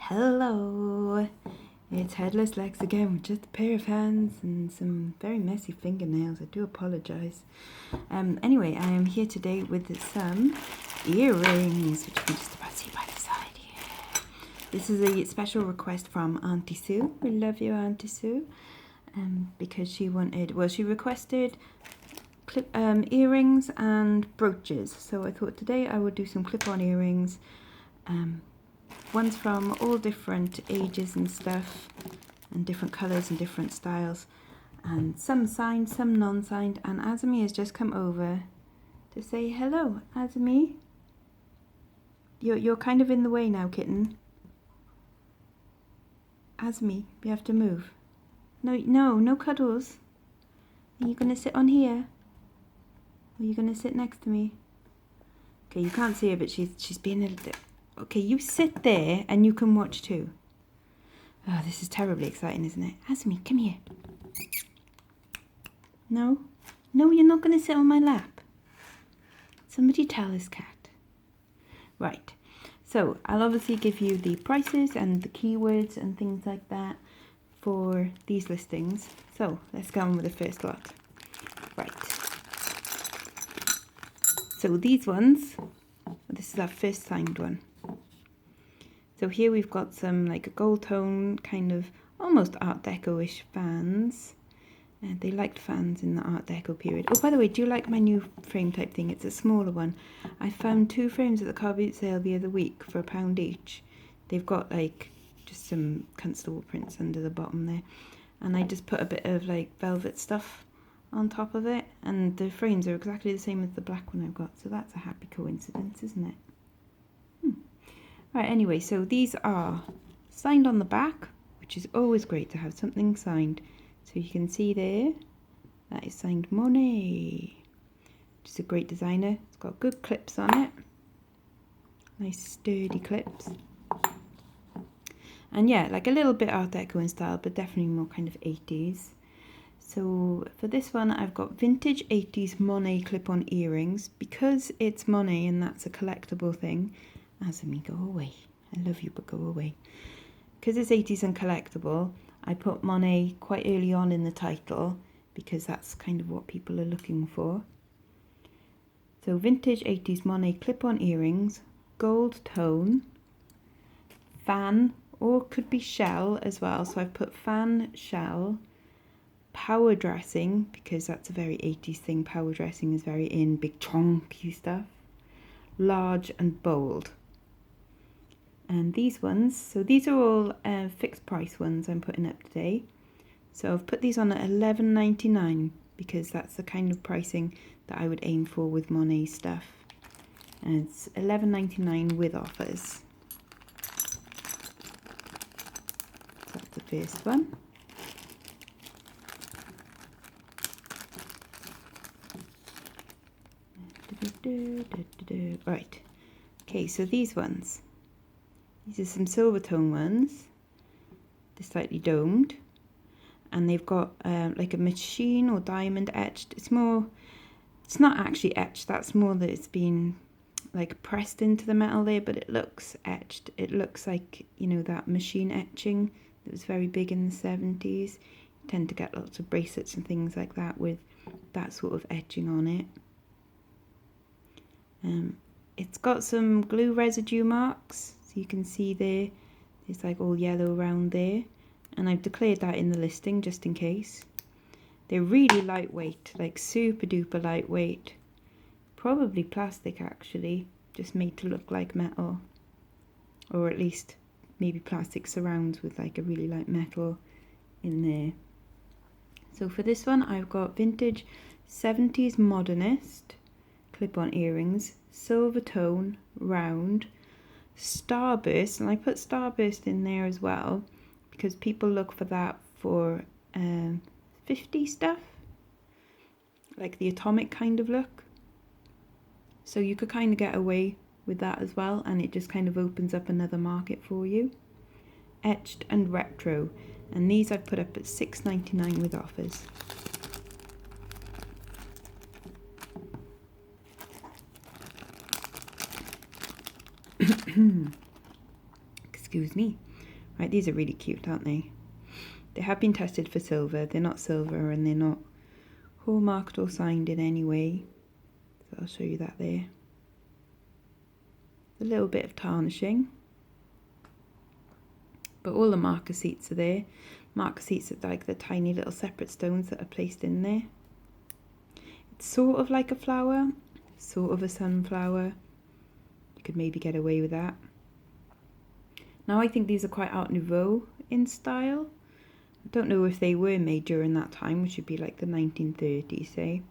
Hello, it's Headless Lexx again with just a pair of hands and some very messy fingernails. I do apologise. Anyway, I am here today with some earrings, which you can just about see by the side here. This is a special request from Auntie Sue. We love you, Auntie Sue. Because she requested earrings and brooches. So I thought today I would do some clip-on earrings. Ones from all different ages and stuff, and different colours and different styles, and some signed, some non-signed. And Azumi has just come over to say hello. Azumi, you're kind of in the way now, kitten. Azumi, we have to move. No cuddles. Are you gonna sit on here? Or are you gonna sit next to me? Okay, you can't see her, but she's being a little. Okay, you sit there and you can watch too. Oh, this is terribly exciting, isn't it? Azumi, come here. No, you're not going to sit on my lap. Somebody tell this cat. Right, so I'll obviously give you the prices and the keywords and things like that for these listings. So let's go on with the first lot. Right. So these ones, this is our first signed one. So here we've got some like a gold tone, kind of almost Art Deco-ish fans. They liked fans in the Art Deco period. Oh, by the way, do you like my new frame type thing? It's a smaller one. I found 2 frames at the car boot sale the other week for £1 each. They've got like just some constable prints under the bottom there. And I just put a bit of like velvet stuff on top of it. And the frames are exactly the same as the black one I've got. So that's a happy coincidence, isn't it? Right, anyway, so these are signed on the back, which is always great to have something signed. So you can see there, that is signed Monet, which is a great designer. It's got good clips on it, nice sturdy clips. And yeah, like a little bit Art Deco in style, but definitely more kind of 80s. So for this one, I've got vintage 80s Monet clip-on earrings. Because it's Monet and that's a collectible thing. Azumi, go away. I love you, but go away. Because it's 80s and collectible, I put Monet quite early on in the title because that's kind of what people are looking for. So vintage 80s Monet clip-on earrings, gold tone, fan, or could be shell as well. So I've put fan, shell, power dressing, because that's a very 80s thing. Power dressing is very in, big chunky stuff. Large and bold. And these ones, so these are all fixed price ones I'm putting up today. So I've put these on at $11.99 because that's the kind of pricing that I would aim for with Monet stuff. And it's $11.99 with offers. So that's the first one. Right. Okay, so these ones. These are some silver tone ones. They're slightly domed. And they've got like a machine or diamond etched. It's not actually etched. That's more that it's been like pressed into the metal there, but it looks etched. It looks like, you know, that machine etching that was very big in the 70s. You tend to get lots of bracelets and things like that with that sort of etching on it. It's got some glue residue marks. So you can see there, it's like all yellow around there. And I've declared that in the listing just in case. They're really lightweight, like super duper lightweight. Probably plastic actually, just made to look like metal. Or at least maybe plastic surrounds with like a really light metal in there. So for this one, I've got vintage 70s modernist clip-on earrings, silver tone, round, starburst, and I put starburst in there as well because people look for that for 50 stuff, like the atomic kind of look. So you could kind of get away with that as well, and it just kind of opens up another market for you. Etched and retro, and these I've put up at $6.99 with offers. Excuse me. Right, these are really cute, aren't they? They have been tested for silver. They're not silver and they're not hallmarked or signed in any way. So I'll show you that there. A little bit of tarnishing. But all the marker seats are there. Marker seats are like the tiny little separate stones that are placed in there. It's sort of like a flower, sort of a sunflower. You could maybe get away with that. Now I think these are quite Art Nouveau in style. I don't know if they were made during that time, which would be like the 1930s, say.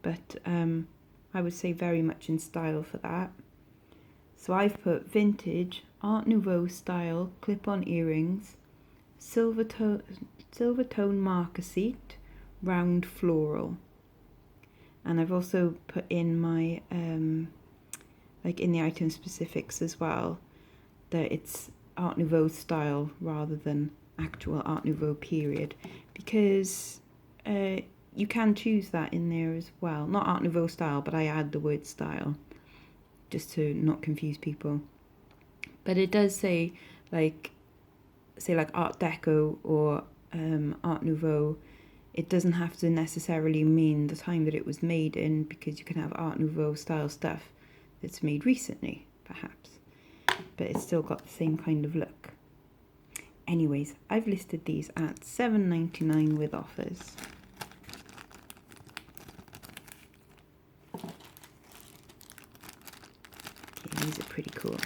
But I would say very much in style for that. So I've put vintage Art Nouveau style clip-on earrings, silver tone marker seat, round floral. And I've also put in my, like in the item specifics as well, that it's Art Nouveau style rather than actual Art Nouveau period, because you can choose that in there as well. Not Art Nouveau style, but I add the word style just to not confuse people. But it does say like Art Deco or Art Nouveau. It doesn't have to necessarily mean the time that it was made in, because you can have Art Nouveau style stuff that's made recently, perhaps. But it's still got the same kind of look. Anyways, I've listed these at $7.99 with offers. Okay, these are pretty cool.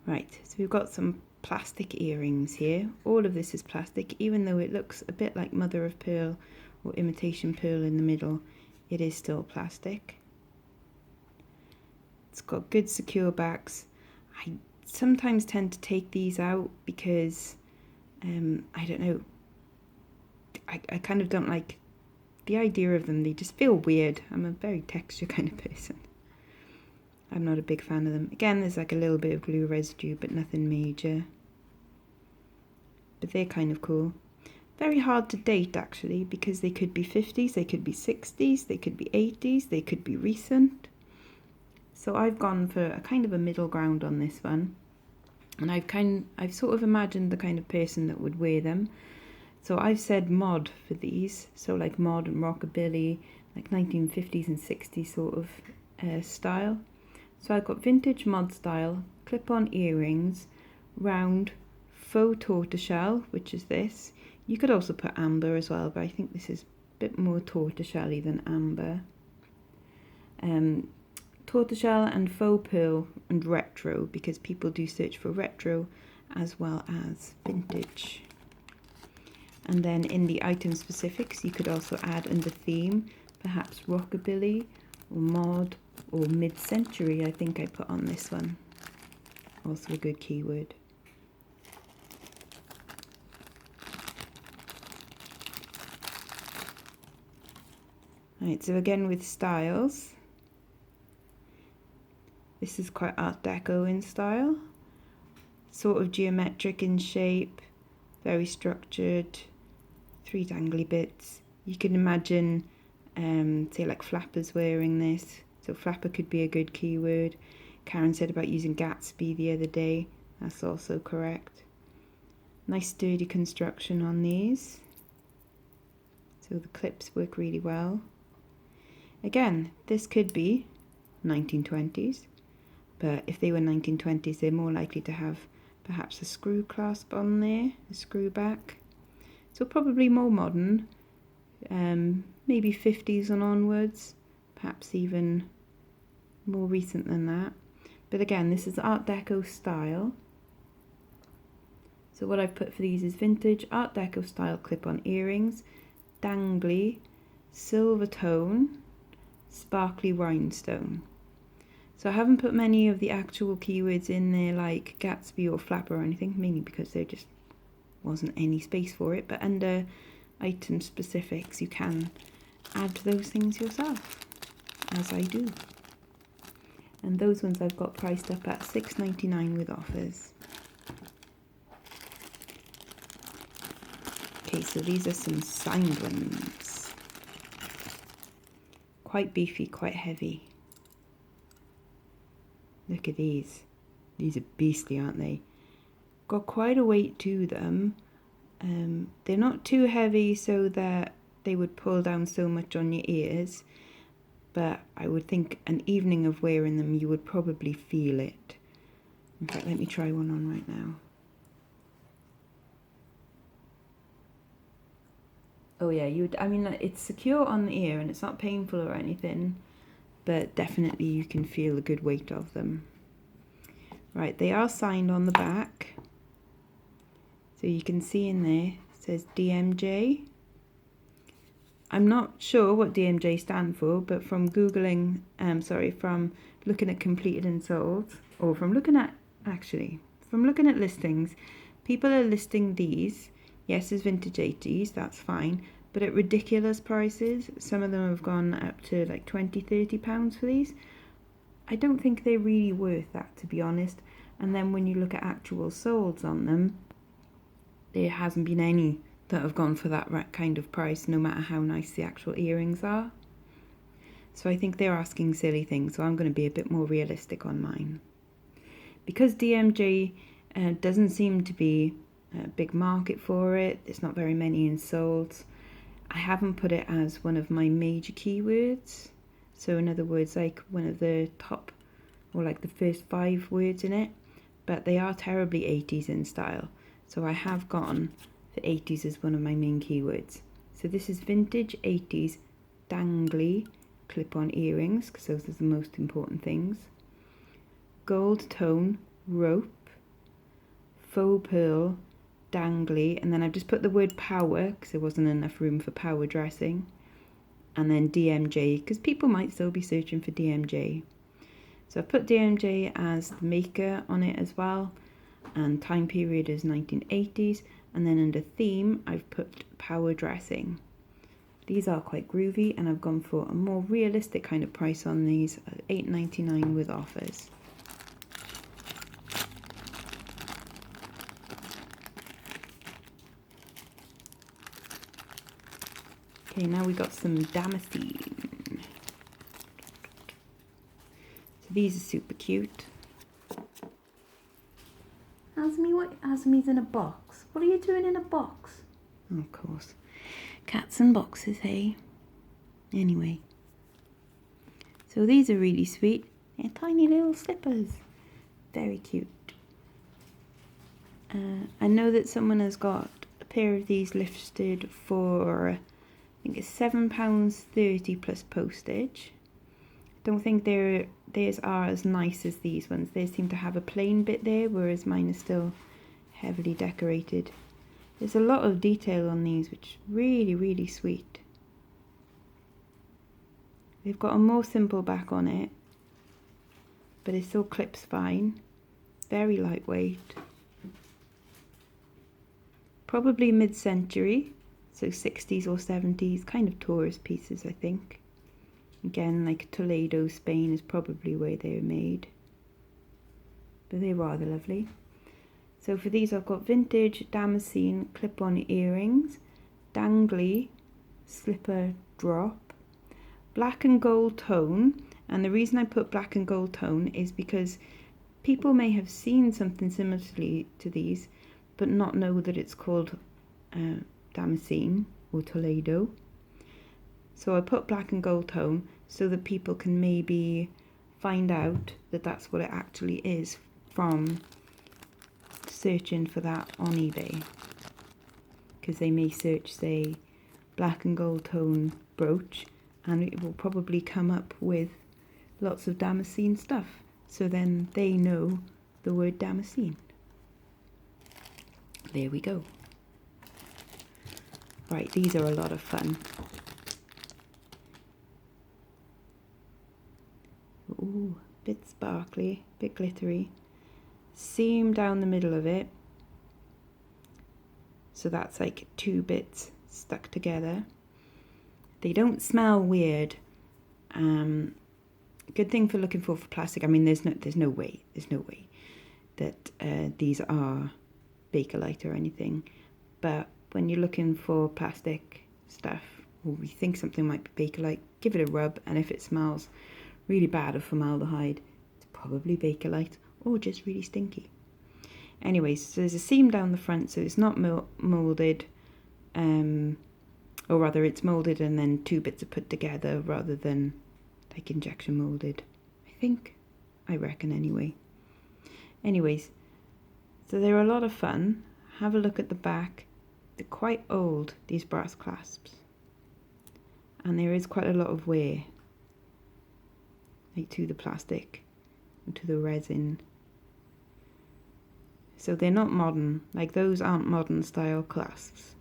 Right, so we've got some plastic earrings here. All of this is plastic, even though it looks a bit like mother of pearl or imitation pearl in the middle, it is still plastic. It's got good secure backs. I sometimes tend to take these out because, I don't know, I kind of don't like the idea of them. They just feel weird. I'm a very texture kind of person. I'm not a big fan of them. Again, there's like a little bit of glue residue, but nothing major. But they're kind of cool. Very hard to date actually, because they could be 50s, they could be 60s, they could be 80s, they could be recent. So I've gone for a kind of a middle ground on this one. And I've sort of imagined the kind of person that would wear them. So I've said mod for these. So like mod and rockabilly, like 1950s and 60s sort of style. So I've got vintage mod style, clip-on earrings, round, faux tortoiseshell, which is this. You could also put amber as well, but I think this is a bit more tortoiseshell-y than amber. Tortoiseshell and faux pearl and retro, because people do search for retro as well as vintage. And then in the item specifics, you could also add under theme, perhaps rockabilly or mod or mid-century, I think I put on this one. Also a good keyword. Right, so again with styles, this is quite Art Deco in style, sort of geometric in shape, very structured, 3 dangly bits. You can imagine, say like flappers wearing this, so flapper could be a good keyword. Karen said about using Gatsby the other day, that's also correct. Nice sturdy construction on these, so the clips work really well. Again, this could be 1920s, but if they were 1920s, they're more likely to have perhaps a screw clasp on there, a screw back. So probably more modern, maybe 50s and onwards, perhaps even more recent than that. But again, this is Art Deco style. So what I've put for these is vintage Art Deco style clip-on earrings, dangly, silver tone, sparkly rhinestone. So I haven't put many of the actual keywords in there like Gatsby or flapper or anything, mainly because there just wasn't any space for it. But under item specifics, you can add those things yourself, as I do. And those ones I've got priced up at $6.99 with offers. Okay, so these are some signed ones. Quite beefy, quite heavy. Look at these. These are beastly, aren't they? Got quite a weight to them. They're not too heavy so that they would pull down so much on your ears, but I would think an evening of wearing them you would probably feel it. In fact, let me try one on right now. Oh yeah, I mean, it's secure on the ear and it's not painful or anything, but definitely you can feel a good weight of them. Right, they are signed on the back. So you can see in there, it says DMJ. I'm not sure what DMJ stand for, but from Googling, from looking at completed and sold, or from looking at listings, people are listing these, yes, as vintage 80s, that's fine, but at ridiculous prices. Some of them have gone up to like £20-30 for these. I don't think they're really worth that, to be honest. And then when you look at actual solds on them, there hasn't been any that have gone for that kind of price, no matter how nice the actual earrings are. So I think they're asking silly things, so I'm going to be a bit more realistic on mine. Because DMJ doesn't seem to be a big market for it, there's not very many in solds, I haven't put it as one of my major keywords. So in other words, like one of the top, or like the first 5 words in it, but they are terribly 80s in style. So I have gone for 80s as one of my main keywords. So this is vintage 80s dangly clip-on earrings, because those are the most important things. Gold tone rope, faux pearl, dangly, and then I've just put the word power because there wasn't enough room for power dressing, and then DMJ because people might still be searching for DMJ. So I've put DMJ as the maker on it as well, and time period is 1980s, and then under theme I've put power dressing. These are quite groovy, and I've gone for a more realistic kind of price on these at $8.99 with offers. Okay, now we got some damascene. So these are super cute. Asmi's in a box. What are you doing in a box? Oh, of course. Cats and boxes, hey? Anyway. So these are really sweet. They're tiny little slippers. Very cute. I know that someone has got a pair of these listed for, I think it's £7.30 plus postage. Don't think theirs are as nice as these ones. They seem to have a plain bit there, whereas mine is still heavily decorated. There's a lot of detail on these, which is really, really sweet. They've got a more simple back on it, but it still clips fine. Very lightweight. Probably mid-century, so 60s or 70s, kind of tourist pieces, I think. Again, like Toledo, Spain is probably where they were made. But they're rather lovely. So for these I've got vintage damascene clip-on earrings, dangly slipper drop, black and gold tone. And the reason I put black and gold tone is because people may have seen something similar to these, but not know that it's called damascene or Toledo. So I put black and gold tone so that people can maybe find out that that's what it actually is from searching for that on eBay. Because they may search, say, black and gold tone brooch, and it will probably come up with lots of damascene stuff. So then they know the word damascene. There we go. Right, these are a lot of fun. Ooh, bit sparkly, bit glittery. Seam down the middle of it. So that's like 2 bits stuck together. They don't smell weird. Good thing for looking for plastic. I mean, there's no way that these are Bakelite or anything. But when you're looking for plastic stuff, or you think something might be Bakelite, give it a rub, and if it smells really bad of formaldehyde, it's probably Bakelite, or just really stinky. Anyways, so there's a seam down the front, so it's not moulded, or rather it's moulded and then two bits are put together rather than like injection moulded. I reckon anyway. Anyways, so they're a lot of fun. Have a look at the back. They're quite old, these brass clasps. And there is quite a lot of wear, like to the plastic and to the resin. So they're not modern, like those aren't modern style clasps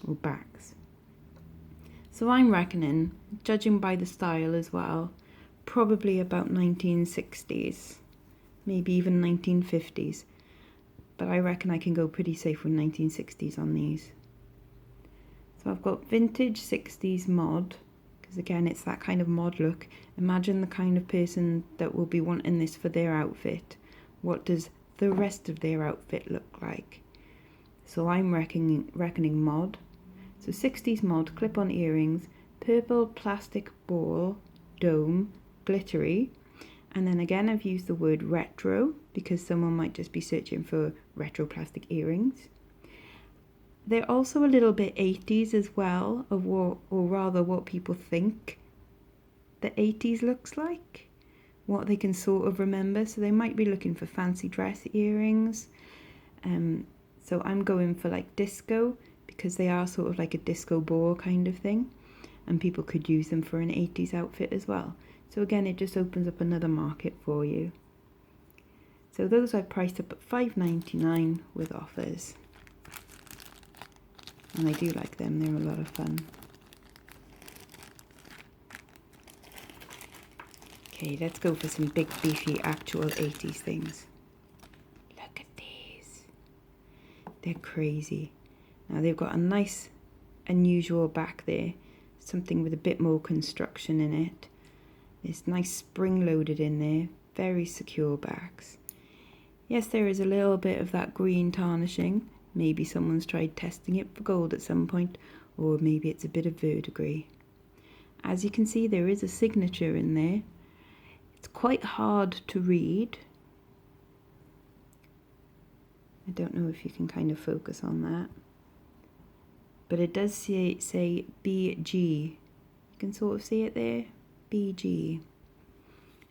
or backs. So I'm reckoning, judging by the style as well, probably about 1960s, maybe even 1950s. But I reckon I can go pretty safe with 1960s on these. So I've got vintage 60s mod, because again it's that kind of mod look. Imagine the kind of person that will be wanting this for their outfit. What does the rest of their outfit look like? So I'm reckoning mod. So 60s mod, clip-on earrings, purple plastic ball, dome, glittery. And then again I've used the word retro because someone might just be searching for retro plastic earrings. They're also a little bit 80s as well, or rather what people think the 80s looks like, what they can sort of remember. So they might be looking for fancy dress earrings. So I'm going for like disco, because they are sort of like a disco ball kind of thing, and people could use them for an 80s outfit as well. So again, it just opens up another market for you. So those I've priced up at $5.99 with offers. And I do like them, they're a lot of fun. Okay, let's go for some big beefy actual 80s things. Look at these. They're crazy. Now they've got a nice unusual back there, something with a bit more construction in it. It's nice spring loaded in there, very secure backs. Yes, there is a little bit of that green tarnishing. Maybe someone's tried testing it for gold at some point, or maybe it's a bit of verdigris. As you can see, there is a signature in there. It's quite hard to read. I don't know if you can kind of focus on that. But it does say BG. You can sort of see it there. BG.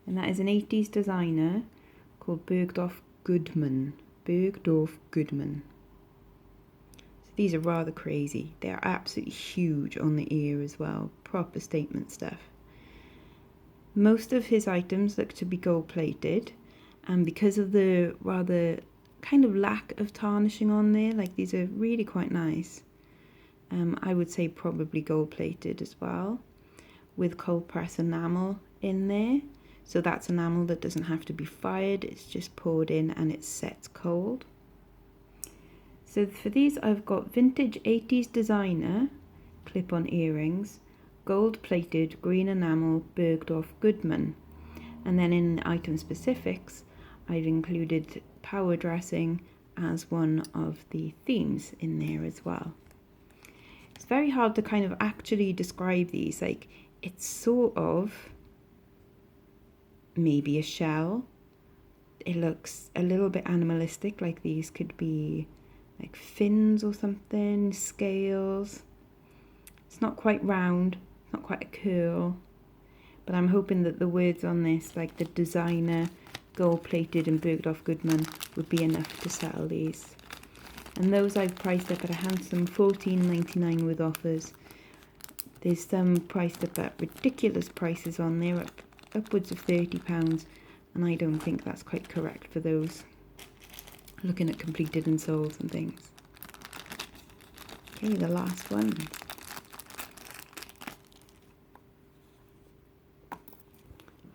And that is an 80s designer called Bergdorf Goodman. Bergdorf Goodman. So these are rather crazy. They are absolutely huge on the ear as well. Proper statement stuff. Most of his items look to be gold plated, and because of the rather kind of lack of tarnishing on there, like these are really quite nice. I would say probably gold plated as well, with cold press enamel in there. So that's enamel that doesn't have to be fired, it's just poured in and it sets cold. So for these I've got vintage 80s designer clip-on earrings, gold plated green enamel Bergdorf Goodman. And then in the item specifics I've included power dressing as one of the themes in there as well. It's very hard to kind of actually describe these. Like, it's sort of maybe a shell. It looks a little bit animalistic, like these could be like fins or something, scales. It's not quite round, not quite a curl, but I'm hoping that the words on this, like the designer, gold plated and Bergdorf Goodman, would be enough to sell these. And those I've priced up at a handsome $14.99 with offers. There's some priced up at ridiculous prices on there, upwards of £30, and I don't think that's quite correct for those. Looking at completed and sold and things. Okay, the last one.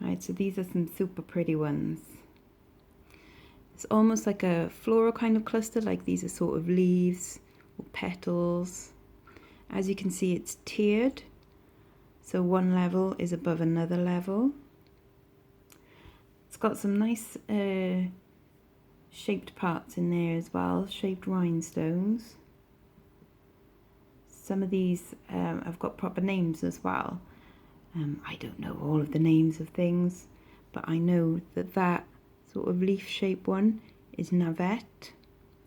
Right, so these are some super pretty ones. It's almost like a floral kind of cluster, like these are sort of leaves or petals. As you can see, it's tiered, so one level is above another level. It's got some nice shaped parts in there as well, shaped rhinestones. Some of these have got proper names as well. I don't know all of the names of things, but I know that that sort of leaf shape one is navette,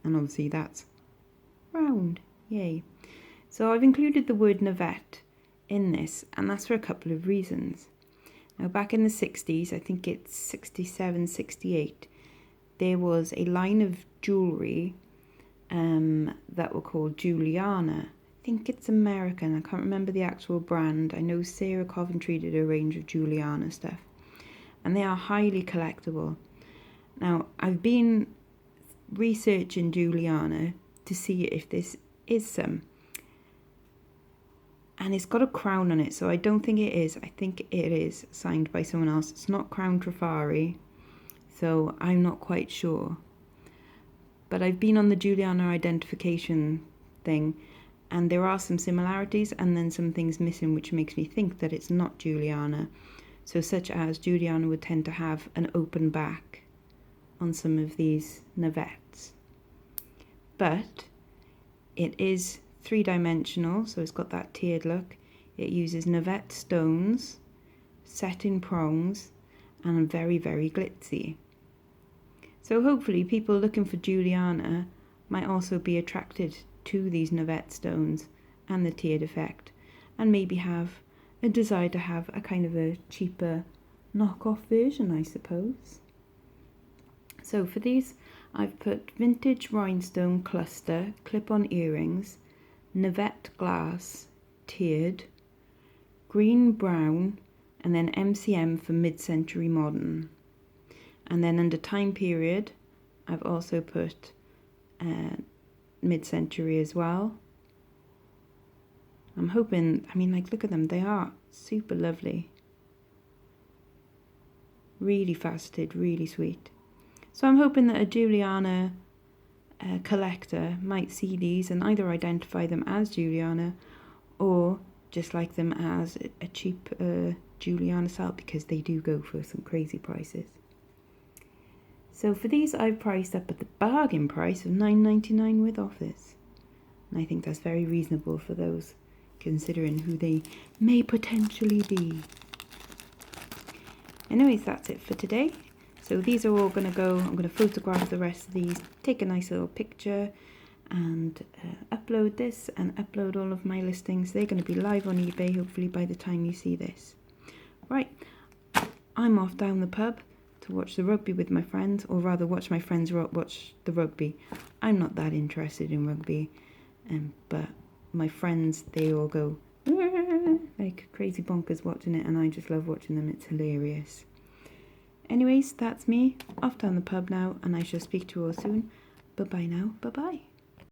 and obviously that's round, yay. So I've included the word navette in this, and that's for a couple of reasons. Now back in the 60s, I think it's 67, 68, there was a line of jewellery that were called Juliana. I think it's American, I can't remember the actual brand. I know Sarah Coventry did a range of Juliana stuff, and they are highly collectible. Now I've been researching Juliana to see if this is some, and it's got a crown on it, so I don't think it is. I think it is signed by someone else. It's not Crown Trafari, so I'm not quite sure. But I've been on the Juliana identification thing, and there are some similarities and then some things missing, which makes me think that it's not Juliana. So such as Juliana would tend to have an open back on some of these navettes. But it is three-dimensional, so it's got that tiered look. It uses navette stones set in prongs and very, very glitzy. So hopefully people looking for Juliana might also be attracted to these navette stones and the tiered effect, and maybe have a desire to have a kind of a cheaper knockoff version, I suppose. So for these I've put vintage rhinestone cluster clip-on earrings, navette glass, tiered, green brown, and then MCM for mid-century modern. And then under time period I've also put mid-century as well. I'm hoping, I mean, like, look at them, they are super lovely, really faceted, really sweet. So I'm hoping that a Juliana collector might see these and either identify them as Juliana or just like them as a cheap Juliana style, because they do go for some crazy prices. So for these I've priced up at the bargain price of $9.99 with offers, and I think that's very reasonable for those considering who they may potentially be. Anyways, that's it for today. So these are all going to go, I'm going to photograph the rest of these, take a nice little picture, and upload this and upload all of my listings. They're going to be live on eBay hopefully by the time you see this. Right, I'm off down the pub to watch the rugby with my friends, or rather watch my friends watch the rugby. I'm not that interested in rugby, but my friends, they all go like crazy bonkers watching it, and I just love watching them. It's hilarious. Anyways, that's me off down the pub now, and I shall speak to you all soon. Bye bye now. Bye bye.